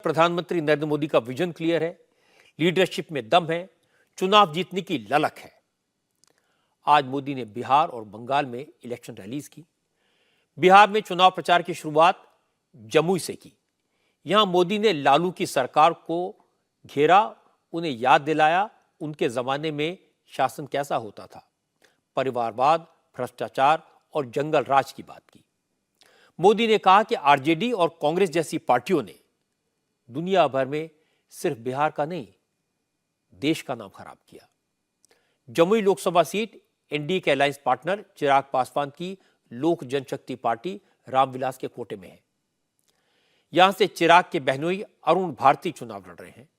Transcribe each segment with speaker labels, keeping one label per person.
Speaker 1: प्रधानमंत्री नरेंद्र मोदी का vision clear है, लीडरशिप में दम है, चुनाव जीतने की ललक है। आज मोदी ने बिहार और बंगाल में इलेक्शन रैलीज की। बिहार में चुनाव प्रचार की शुरुआत जमुई से की। यहां मोदी ने लालू की सरकार को घेरा, उन्हें याद दिलाया उनके जमाने में शासन कैसा होता था, परिवारवाद, भ्रष्टाचार और जंगल राज की बात की। मोदी ने कहा कि आरजेडी और कांग्रेस जैसी पार्टियों ने दुनिया भर में सिर्फ बिहार का नहीं, देश का नाम खराब किया। जमुई लोकसभा सीट एनडीए के अलायंस पार्टनर चिराग पासवान की लोक जनशक्ति पार्टी रामविलास के कोटे में है। यहां से चिराग के बहनोई अरुण भारती चुनाव लड़ रहे हैं।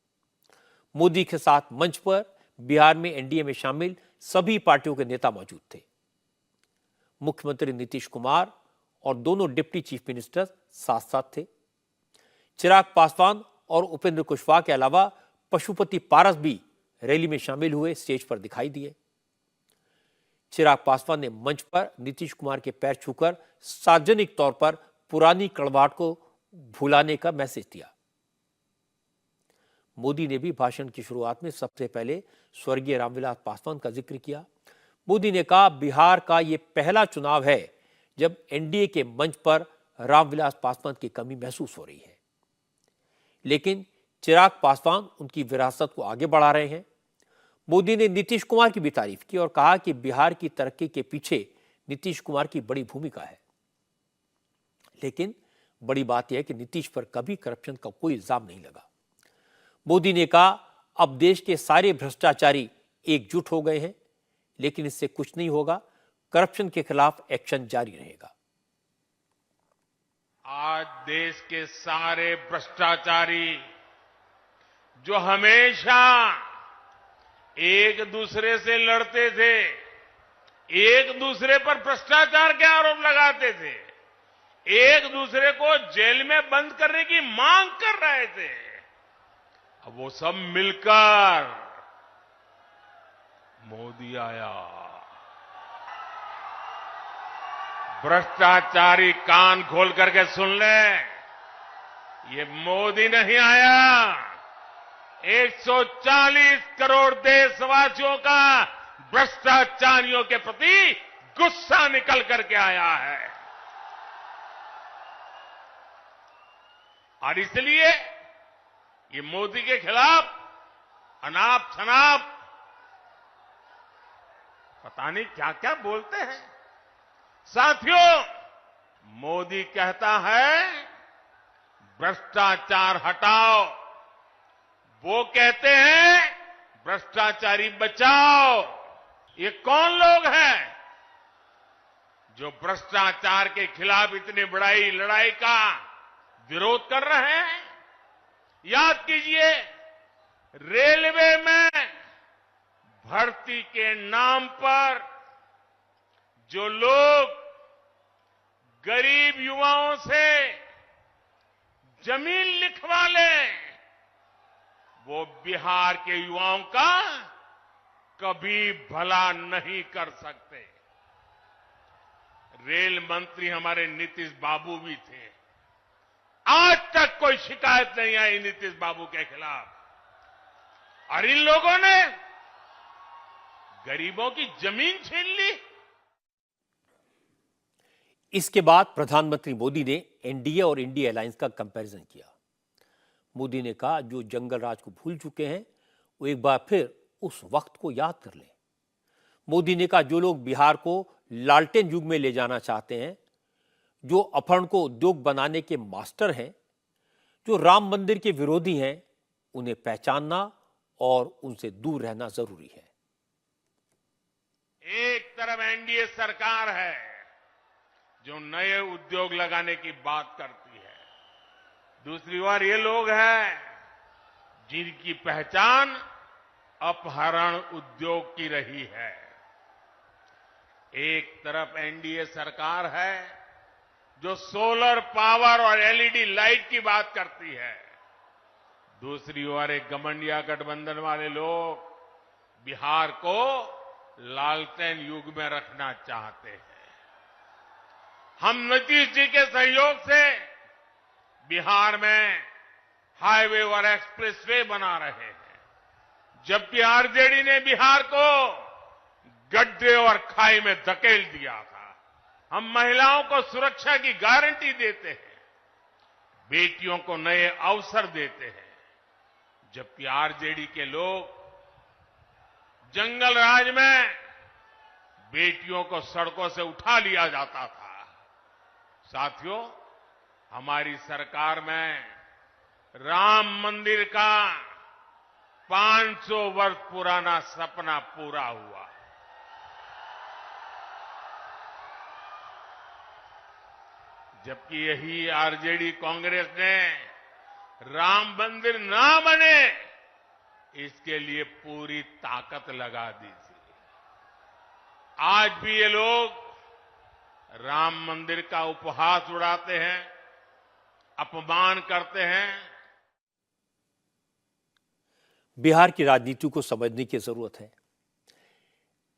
Speaker 1: मोदी के साथ मंच पर बिहार में एनडीए में शामिल सभी पार्टियों के नेता मौजूद थे। मुख्यमंत्री नीतीश कुमार और दोनों डिप्टी चीफ मिनिस्टर साथ साथ थे। चिराग पासवान और उपेंद्र कुशवाहा के अलावा पशुपति पारस भी रैली में शामिल हुए, स्टेज पर दिखाई दिए। चिराग पासवान ने मंच पर नीतीश कुमार के पैर छूकर सार्वजनिक तौर पर पुरानी कड़वाहट को भुलाने का मैसेज दिया। मोदी ने भी भाषण की शुरुआत में सबसे पहले स्वर्गीय रामविलास पासवान का जिक्र किया। मोदी ने कहा, बिहार का यह पहला चुनाव है जब एनडीए के मंच पर रामविलास पासवान की कमी महसूस हो रही है, लेकिन चिराग पासवान उनकी विरासत को आगे बढ़ा रहे हैं। मोदी ने नीतीश कुमार की भी तारीफ की और कहा कि बिहार की तरक्की के पीछे नीतीश कुमार की बड़ी भूमिका है। लेकिन बड़ी बात यह है कि नीतीश पर कभी करप्शन का कोई इल्जाम नहीं लगा। मोदी ने कहा, अब देश के सारे भ्रष्टाचारी एकजुट हो गए हैं, लेकिन इससे कुछ नहीं होगा। करप्शन के खिलाफ एक्शन जारी रहेगा।
Speaker 2: आज देश के सारे भ्रष्टाचारी जो हमेशा एक दूसरे से लड़ते थे, एक दूसरे पर भ्रष्टाचार के आरोप लगाते थे, एक दूसरे को जेल में बंद करने की मांग कर रहे थे, अब वो सब मिलकर मोदी आया। भ्रष्टाचारी कान खोल करके सुन ले, ये मोदी नहीं आया, 140 करोड़ देशवासियों का भ्रष्टाचारियों के प्रति गुस्सा निकल करके आया है। और इसलिए ये मोदी के खिलाफ अनाप शनाप पता नहीं क्या क्या बोलते हैं। साथियों, मोदी कहता है भ्रष्टाचार हटाओ, वो कहते हैं भ्रष्टाचारी बचाओ। ये कौन लोग हैं जो भ्रष्टाचार के खिलाफ इतनी बड़ी लड़ाई का विरोध कर रहे हैं? याद कीजिए, रेलवे में भर्ती के नाम पर जो लोग गरीब युवाओं से जमीन लिखवा लें, वो बिहार के युवाओं का कभी भला नहीं कर सकते। रेल मंत्री हमारे नीतीश बाबू भी थे, आज तक कोई शिकायत नहीं आई नीतीश बाबू के खिलाफ। और इन लोगों ने गरीबों की जमीन छीन ली।
Speaker 1: इसके बाद प्रधानमंत्री मोदी ने एनडीए और इंडिया अलायंस का कंपैरिजन किया। मोदी ने कहा, जो जंगल राज को भूल चुके हैं वो एक बार फिर उस वक्त को याद कर लें। मोदी ने कहा, जो लोग बिहार को लालटेन युग में ले जाना चाहते हैं, जो अपहरण को उद्योग बनाने के मास्टर हैं, जो राम मंदिर के विरोधी हैं, उन्हें पहचानना और उनसे दूर रहना जरूरी है।
Speaker 2: एक तरफ एनडीए सरकार है जो नए उद्योग लगाने की बात करती है, दूसरी ओर ये लोग हैं जिनकी पहचान अपहरण उद्योग की रही है। एक तरफ एनडीए सरकार है जो सोलर पावर और एलईडी लाइट की बात करती है, दूसरी ओर एक गठबंधन गठबंधन वाले लोग बिहार को लालटेन युग में रखना चाहते हैं। हम नीतीश जी के सहयोग से बिहार में हाईवे और एक्सप्रेसवे बना रहे हैं, जबकि आरजेडी ने बिहार को गड्ढे और खाई में धकेल दिया था। हम महिलाओं को सुरक्षा की गारंटी देते हैं, बेटियों को नए अवसर देते हैं, जबकि आरजेडी के लोग जंगल राज में बेटियों को सड़कों से उठा लिया जाता था। साथियों, हमारी सरकार में राम मंदिर का 500 वर्ष पुराना सपना पूरा हुआ। जबकि यही आरजेडी कांग्रेस ने राम मंदिर ना बने इसके लिए पूरी ताकत लगा दी थी। आज भी ये लोग राम मंदिर का उपहास उड़ाते हैं, अपमान करते हैं।
Speaker 1: बिहार की राजनीति को समझने की जरूरत है।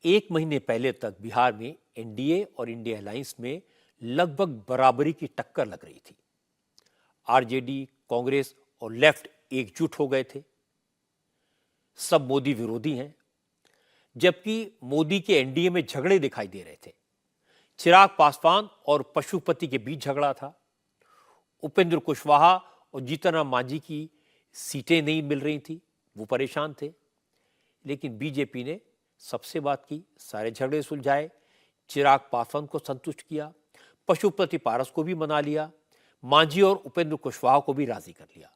Speaker 1: 1 महीने पहले तक बिहार में एनडीए और इंडिया अलायंस में लगभग बराबरी की टक्कर लग रही थी। आरजेडी, कांग्रेस और लेफ्ट एकजुट हो गए थे। सब मोदी विरोधी हैं, जबकि मोदी के एनडीए में झगड़े दिखाई दे रहे थे। चिराग पासवान और पशुपति के बीच झगड़ा था। उपेंद्र कुशवाहा और जीतन राम मांझी की सीटें नहीं मिल रही थी, वो परेशान थे। लेकिन बीजेपी ने सबसे बात की, सारे झगड़े सुलझाए, चिराग पासवान को संतुष्ट किया, पशुपति पारस को भी मना लिया, मांझी और उपेंद्र कुशवाहा को भी राजी कर लिया।